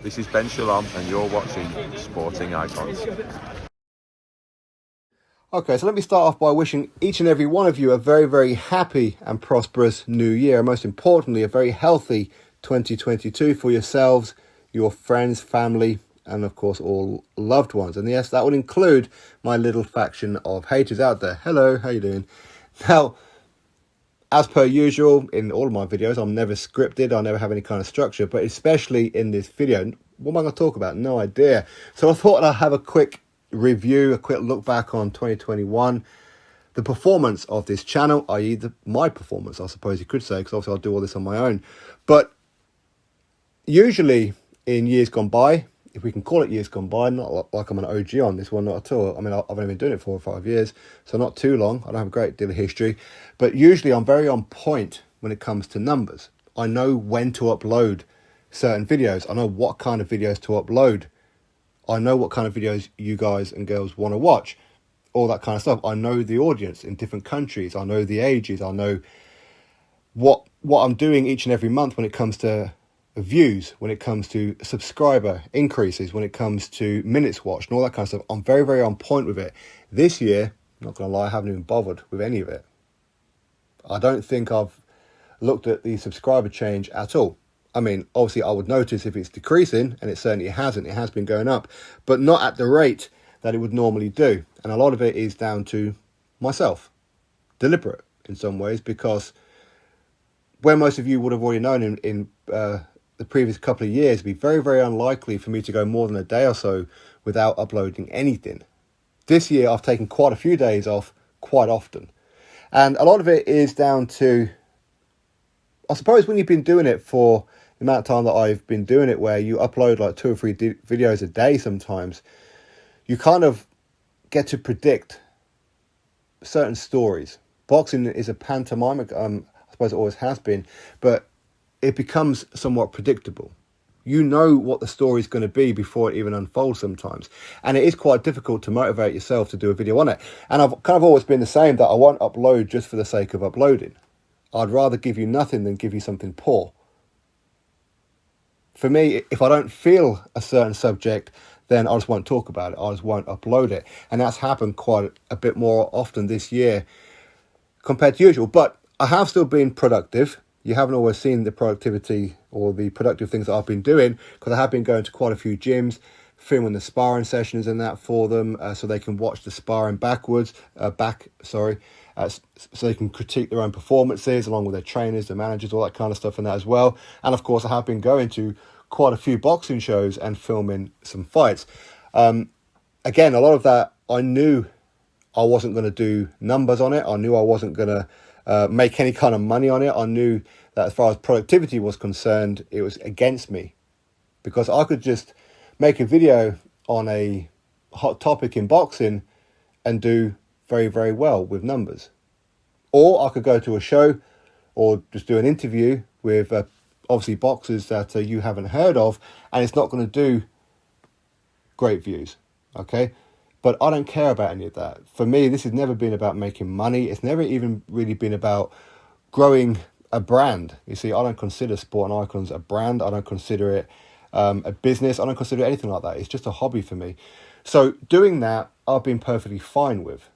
This is Ben Shalom and you're watching Sporting Icons. Okay, so let me start off by wishing each and every one of you a very, very happy and prosperous new year. And most importantly, a very healthy 2022 for yourselves, your friends, family, and of course all loved ones. And yes, that would include my little faction of haters out there. Hello, how you doing? Now, as per usual, in all of my videos, I'm never scripted. I never have any kind of structure, but especially in this video, what am I going to talk about? No idea. So I thought I'd have a quick review, a quick look back on 2021, the performance of this channel, i.e. my performance, I suppose you could say, because obviously I'll do all this on my own. But usually in years gone by, if we can call it years gone by, not like I'm an OG on this one, not at all. I mean, I've only been doing it 4 or 5 years, so not too long. I don't have a great deal of history, but usually I'm very on point when it comes to numbers. I know when to upload certain videos. I know what kind of videos to upload. I know what kind of videos you guys and girls want to watch, all that kind of stuff. I know the audience in different countries. I know the ages. I know what I'm doing each and every month when it comes to views, when it comes to subscriber increases, when it comes to minutes watched and all that kind of stuff. I'm very, very on point with it. This year, not going to lie, I haven't even bothered with any of it. I don't think I've looked at the subscriber change at all. I mean, obviously I would notice if it's decreasing, and it certainly hasn't. It has been going up, but not at the rate that it would normally do. And a lot of it is down to myself, deliberate in some ways, because where most of you would have already known in the previous couple of years, it'd be very, very unlikely for me to go more than a day or so without uploading anything. This year, I've taken quite a few days off quite often. And a lot of it is down to, I suppose, when you've been doing it for the amount of time that I've been doing it, where you upload like 2 or 3 videos a day sometimes, you kind of get to predict certain stories. Boxing is a pantomime, I suppose it always has been, but it becomes somewhat predictable. You know what the story is going to be before it even unfolds sometimes. And it is quite difficult to motivate yourself to do a video on it. And I've kind of always been the same, that I won't upload just for the sake of uploading. I'd rather give you nothing than give you something poor. For me, if I don't feel a certain subject, then I just won't talk about it. I just won't upload it. And that's happened quite a bit more often this year compared to usual. But I have still been productive. You haven't always seen the productivity or the productive things that I've been doing, because I have been going to quite a few gyms, filming the sparring sessions and that for them, so they can watch the sparring so they can critique their own performances along with their trainers, their managers, all that kind of stuff and that as well. And of course, I have been going to quite a few boxing shows and filming some fights. Again, a lot of that, I knew I wasn't going to do numbers on it. I knew I wasn't going to make any kind of money on it. I knew that as far as productivity was concerned, it was against me, because I could just make a video on a hot topic in boxing and do very, very well with numbers. Or I could go to a show or just do an interview with obviously boxers that you haven't heard of, and it's not going to do great views, okay? But I don't care about any of that. For me, this has never been about making money. It's never even really been about growing a brand. You see, I don't consider Sporting Icons a brand. I don't consider it a business. I don't consider it anything like that. It's just a hobby for me. So doing that, I've been perfectly fine with.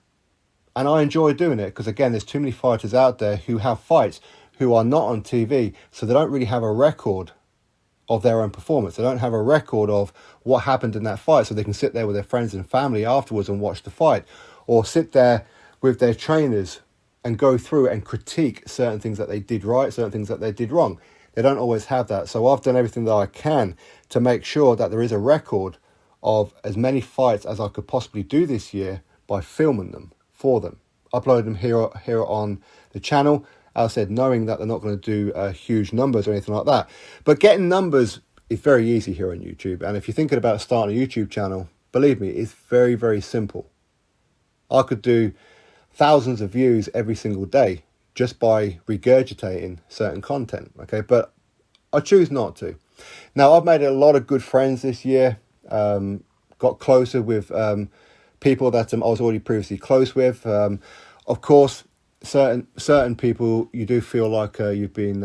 And I enjoy doing it because, again, there's too many fighters out there who have fights who are not on TV, so they don't really have a record of their own performance. They don't have a record of what happened in that fight, so they can sit there with their friends and family afterwards and watch the fight, or sit there with their trainers and go through and critique certain things that they did right, certain things that they did wrong. They don't always have that. So I've done everything that I can to make sure that there is a record of as many fights as I could possibly do this year by filming them for them, uploading them here on the channel. As I said, knowing that they're not going to do huge numbers or anything like that. But getting numbers is very easy here on YouTube. And if you're thinking about starting a YouTube channel, believe me, it's very, very simple. I could do thousands of views every single day just by regurgitating certain content, okay? But I choose not to. Now, I've made a lot of good friends this year, got closer with people that I was already previously close with. Of course, certain people, you do feel like you've been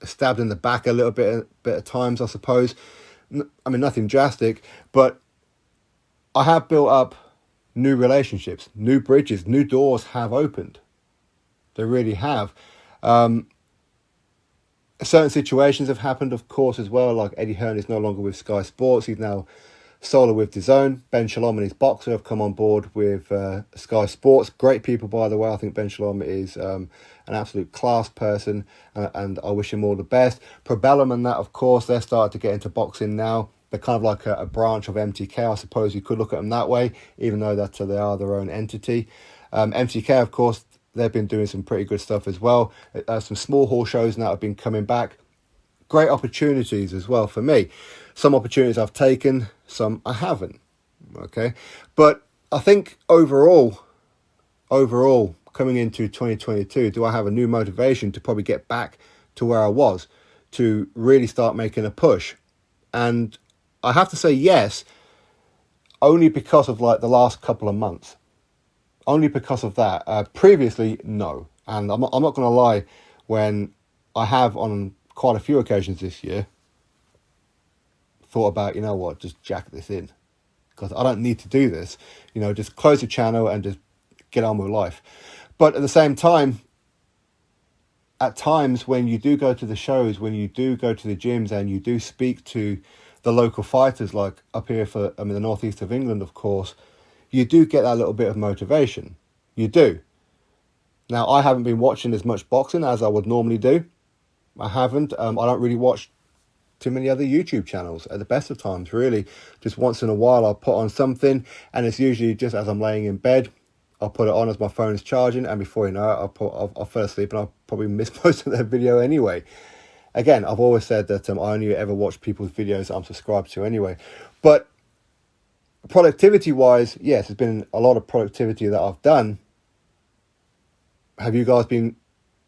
stabbed in the back a little bit at times, I suppose. I mean, nothing drastic, but I have built up new relationships, new bridges, new doors have opened. They really have. Certain situations have happened, of course, as well. Like Eddie Hearn is no longer with Sky Sports. He's now solo with DAZN. Ben Shalom and his boxer have come on board with Sky Sports. Great people, by the way. I think Ben Shalom is an absolute class person, and I wish him all the best. Probellum and that, of course, they're starting to get into boxing now. They're kind of like a branch of MTK. I suppose you could look at them that way, even though that they are their own entity. MTK, of course, they've been doing some pretty good stuff as well. Some small hall shows now have been coming back. Great opportunities as well for me. Some opportunities I've taken, some I haven't. Okay, but I think overall, coming into 2022, do I have a new motivation to probably get back to where I was, to really start making a push? And I have to say yes, only because of like the last couple of months. Only because of that. Previously, no. And I'm not going to lie, when I have on quite a few occasions this year thought about, you know what, just jack this in. Because I don't need to do this. You know, just close the channel and just get on with life. But at the same time, at times when you do go to the shows, when you do go to the gyms and you do speak to the local fighters, like up here the northeast of England, of course, you do get that little bit of motivation. You do. Now, I haven't been watching as much boxing as I would normally do. I haven't. I don't really watch too many other YouTube channels at the best of times, really. Just once in a while I'll put on something, and it's usually just as I'm laying in bed. I'll put it on as my phone is charging, and before you know it, I'll fall asleep, and I'll probably miss most of their video anyway. Again, I've always said that I only ever watch people's videos that I'm subscribed to anyway. But productivity-wise, yes, there's been a lot of productivity that I've done. Have you guys been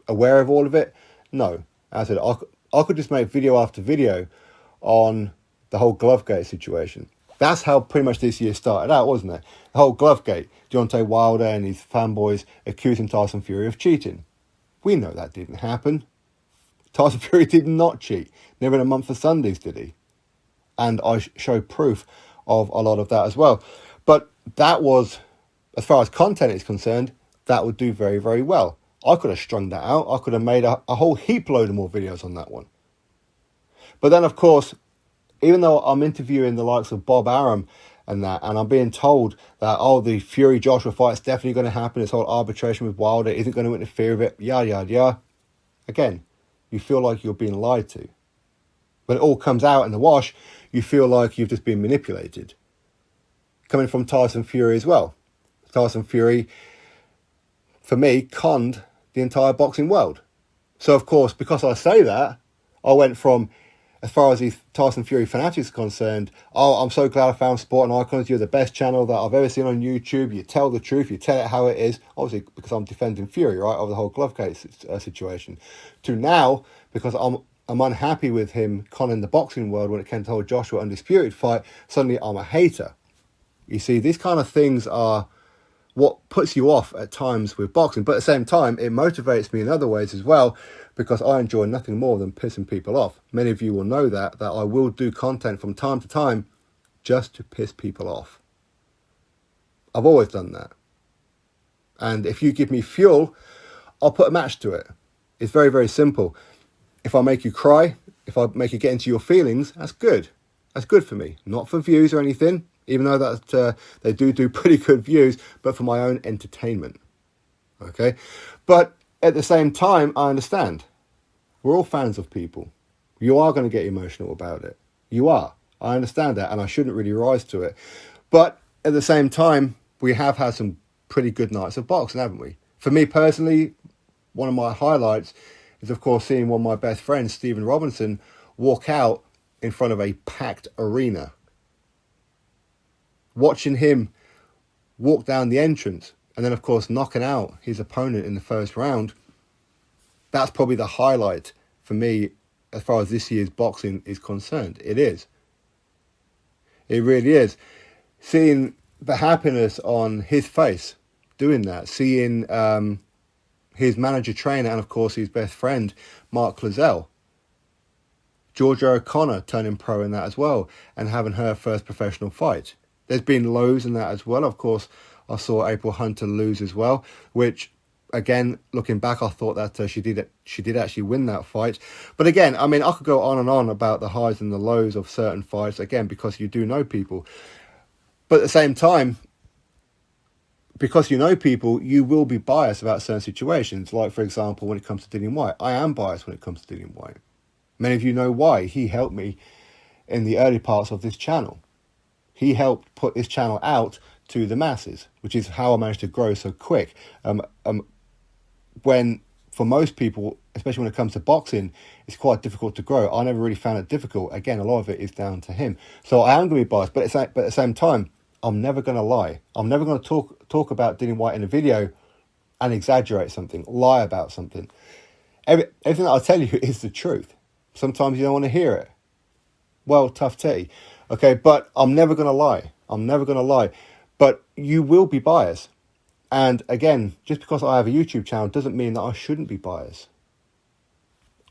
aware of all of it? No. As I said, I could just make video after video on the whole Glovegate situation. That's how pretty much this year started out, wasn't it? The whole Glovegate, Deontay Wilder and his fanboys accusing Tyson Fury of cheating. We know that didn't happen. Tyson Fury did not cheat. Never in a month for Sundays, did he? And I show proof of a lot of that as well. But that was, as far as content is concerned, that would do very, very well. I could have strung that out. I could have made a whole heap load of more videos on that one. But then, of course, even though I'm interviewing the likes of Bob Arum and that, and I'm being told that, oh, the Fury-Joshua fight's definitely going to happen, this whole arbitration with Wilder isn't going to interfere with it, yada, yada, yada. Again, you feel like you're being lied to. When it all comes out in the wash, you feel like you've just been manipulated. Coming from Tyson Fury as well. Tyson Fury, for me, conned the entire boxing world. So, of course, because I say that, I went from, as far as the Tyson Fury fanatics are concerned, oh, I'm so glad I found Sport and Icons. You're the best channel that I've ever seen on YouTube. You tell the truth. You tell it how it is. Obviously, because I'm defending Fury, right, over the whole Glovegate situation. To now, because I'm unhappy with him conning the boxing world when it came to the whole Joshua Undisputed fight, suddenly I'm a hater. You see, these kind of things are what puts you off at times with boxing. But at the same time, it motivates me in other ways as well, because I enjoy nothing more than pissing people off. Many of you will know that I will do content from time to time just to piss people off. I've always done that. And if you give me fuel, I'll put a match to it. It's very, very simple. If I make you cry, if I make you get into your feelings, that's good. That's good for me. Not for views or anything, even though that they do pretty good views, but for my own entertainment. Okay? But at the same time, I understand. We're all fans of people. You are going to get emotional about it. You are. I understand that, and I shouldn't really rise to it. But at the same time, we have had some pretty good nights of boxing, haven't we? For me personally, one of my highlights is, of course, seeing one of my best friends, Stephen Robinson, walk out in front of a packed arena. Watching him walk down the entrance and then, of course, knocking out his opponent in the first round, that's probably the highlight for me as far as this year's boxing is concerned. It is. It really is. Seeing the happiness on his face doing that, seeing his manager trainer and, of course, his best friend, Mark Clazel, Georgia O'Connor turning pro in that as well and having her first professional fight. There's been lows in that as well. Of course, I saw April Hunter lose as well, which, again, looking back, I thought that she did actually win that fight. But again, I mean, I could go on and on about the highs and the lows of certain fights, again, because you do know people. But at the same time, because you know people, you will be biased about certain situations. Like, for example, when it comes to Dillian Whyte. I am biased when it comes to Dillian Whyte. Many of you know why. He helped me in the early parts of this channel. He helped put this channel out to the masses, which is how I managed to grow so quick. When, for most people, especially when it comes to boxing, it's quite difficult to grow. I never really found it difficult. Again, a lot of it is down to him. So I am going to be biased, but at the same time, I'm never going to lie. I'm never going to talk about Dillian Whyte in a video and exaggerate something, lie about something. Everything that I tell you is the truth. Sometimes you don't want to hear it. Well, tough tea. Okay, but I'm never going to lie. I'm never going to lie. But you will be biased. And again, just because I have a YouTube channel doesn't mean that I shouldn't be biased.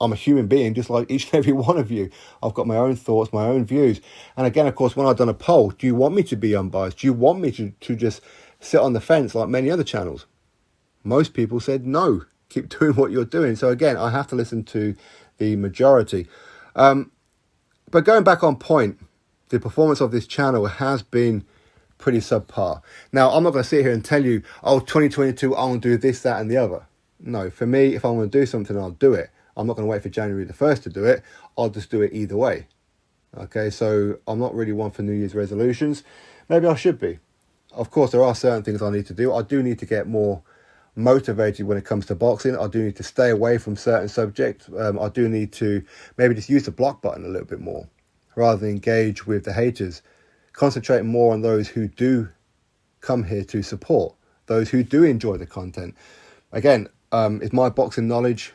I'm a human being just like each and every one of you. I've got my own thoughts, my own views. And again, of course, when I've done a poll, do you want me to be unbiased? Do you want me to just sit on the fence like many other channels? Most people said no, keep doing what you're doing. So again, I have to listen to the majority. But going back on point, the performance of this channel has been pretty subpar. Now, I'm not going to sit here and tell you, oh, 2022, I'm going to do this, that, and the other. No, for me, if I'm going to do something, I'll do it. I'm not going to wait for January the 1st to do it. I'll just do it either way. Okay, so I'm not really one for New Year's resolutions. Maybe I should be. Of course, there are certain things I need to do. I do need to get more motivated when it comes to boxing. I do need to stay away from certain subjects. I do need to maybe just use the block button a little bit more rather than engage with the haters. Concentrate more on those who do come here to support, those who do enjoy the content. Again, is my boxing knowledge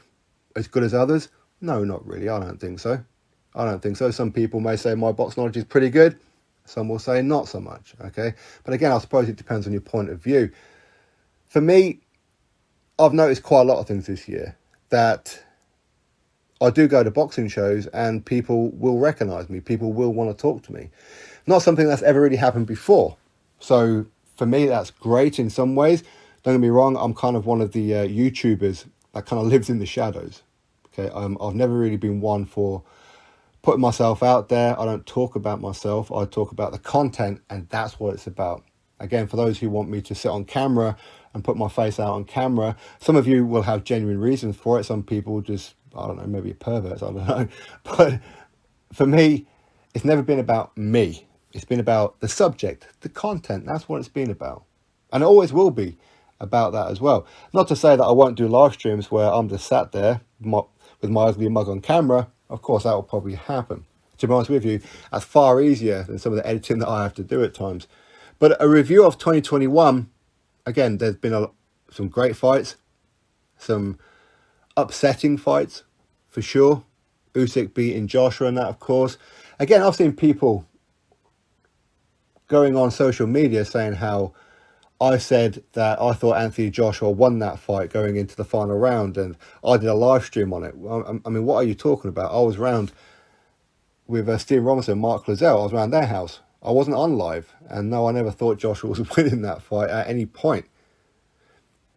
as good as others? No, not really. I don't think so. I don't think so. Some people may say my box knowledge is pretty good. Some will say not so much. Okay. But again, I suppose it depends on your point of view. For me, I've noticed quite a lot of things this year that I do go to boxing shows and people will recognize me. People will want to talk to me. Not something that's ever really happened before. So for me, that's great in some ways. Don't get me wrong. I'm kind of one of the YouTubers that kind of lives in the shadows. Okay, I've never really been one for putting myself out there. I don't talk about myself. I talk about the content, and that's what it's about. Again, for those who want me to sit on camera and put my face out on camera, some of you will have genuine reasons for it. Some people just, I don't know, maybe perverts, I don't know. But for me, it's never been about me. It's been about the subject, the content. That's what it's been about. And it always will be about that as well. Not to say that I won't do live streams where I'm just sat there with my ugly mug on camera. Of course, that will probably happen. To be honest with you, that's far easier than some of the editing that I have to do at times. But a review of 2021, again, there's been some great fights, some upsetting fights, for sure. Usyk beating Joshua and that, of course. Again, I've seen people going on social media saying how I said that I thought Anthony Joshua won that fight going into the final round, and I did a live stream on it. I mean, what are you talking about? I was round with Steve Robinson and Mark Lozelle. I was around their house. I wasn't on live, and no, I never thought Joshua was winning that fight at any point.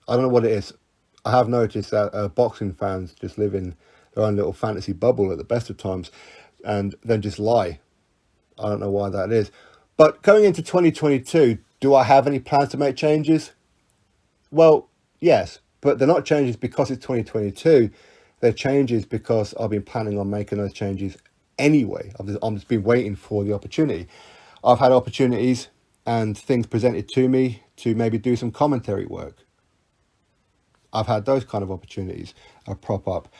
I don't know what it is. I have noticed that boxing fans just live in their own little fantasy bubble at the best of times, and then just lie. I don't know why that is. But going into 2022, do I have any plans to make changes? Well, yes, but they're not changes because it's 2022. They're changes because I've been planning on making those changes anyway. I've just been waiting for the opportunity. I've had opportunities and things presented to me to maybe do some commentary work. I've had those kind of opportunities prop up.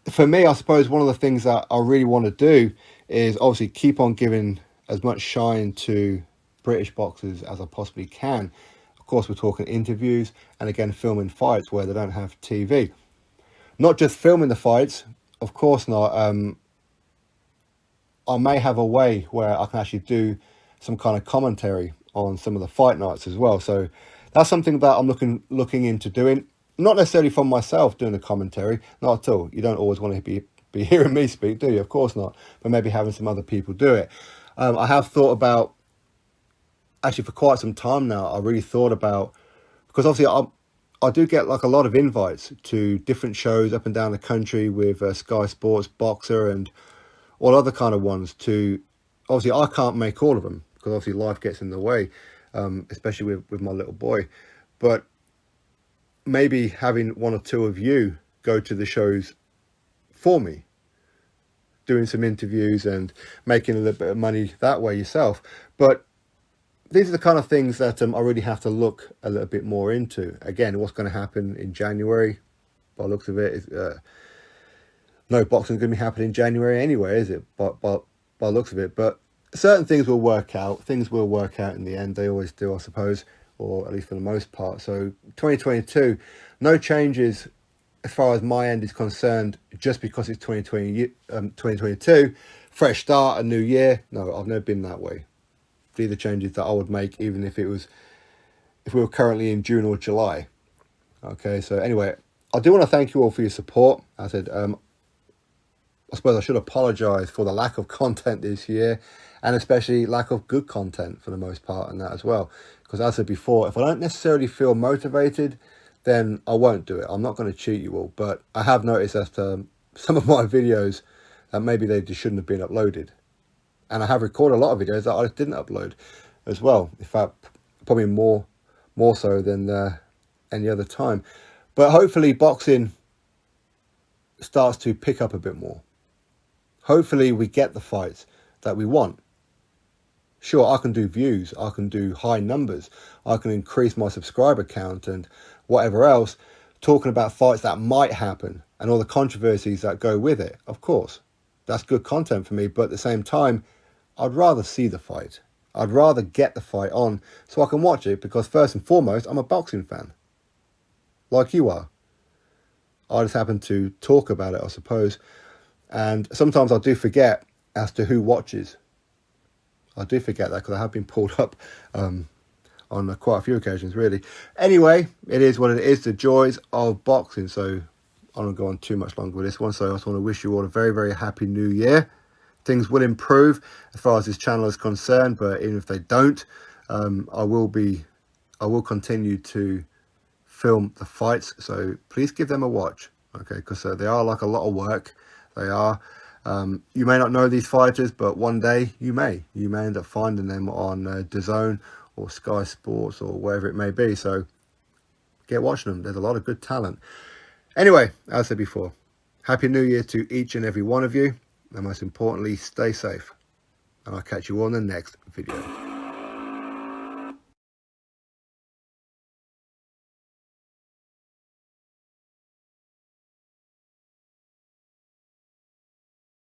For me, I suppose one of the things that I really want to do is obviously keep on giving as much shine to British boxers as I possibly can. Of course, we're talking interviews and again filming fights where they don't have TV. Not just filming the fights, of course not. I may have a way where I can actually do some kind of commentary on some of the fight nights as well. So that's something that I'm looking into doing. Not necessarily from myself doing the commentary, not at all. You don't always want to be be hearing me speak, do you? Of course not. But maybe having some other people do it. I have thought about, actually for quite some time now, I really thought about, because obviously I do get like a lot of invites to different shows up and down the country with Sky Sports, Boxer, and all other kind of ones. To obviously I can't make all of them because obviously life gets in the way, especially with my little boy. But maybe having one or two of you go to the shows for me, doing some interviews and making a little bit of money that way yourself. But these are the kind of things that I really have to look a little bit more into. Again, what's going to happen in January, by the looks of it, is no boxing is going to be happening in January anyway, is it? By the looks of it. But certain things will work out. Things will work out in the end. They always do, I suppose, or at least for the most part. So 2022, no changes as far as my end is concerned, just because it's 2022, fresh start, a new year. No, I've never been that way. These are changes that I would make even if we were currently in June or July. Okay, so anyway, I do want to thank you all for your support. I said, I suppose I should apologise for the lack of content this year, and especially lack of good content for the most part, and that as well. Because as I said before, if I don't necessarily feel motivated, then I won't do it. I'm not going to cheat you all, but I have noticed that some of my videos that maybe they just shouldn't have been uploaded. And I have recorded a lot of videos that I didn't upload as well. In fact, probably more so than any other time. But hopefully boxing starts to pick up a bit more. Hopefully we get the fights that we want. Sure, I can do views, I can do high numbers, I can increase my subscriber count and whatever else, talking about fights that might happen and all the controversies that go with it. Of course, that's good content for me, but at the same time, I'd rather see the fight. I'd rather get the fight on so I can watch it, because first and foremost, I'm a boxing fan. Like you are. I just happen to talk about it, I suppose. And sometimes I do forget as to who watches. I do forget that because I have been pulled up on quite a few occasions, really. Anyway, it is what it is, the joys of boxing. So I don't go on too much longer with this one. So I just want to wish you all a very, very happy new year. Things will improve as far as this channel is concerned, but even if they don't, I will continue to film the fights. So please give them a watch, okay? Because they are like a lot of work. They are. You may not know these fighters, but one day you may end up finding them on DAZN or Sky Sports or wherever it may be. So get watching them. There's a lot of good talent. Anyway, as I said before, Happy New Year to each and every one of you. And most importantly, stay safe. And I'll catch you all in the next video.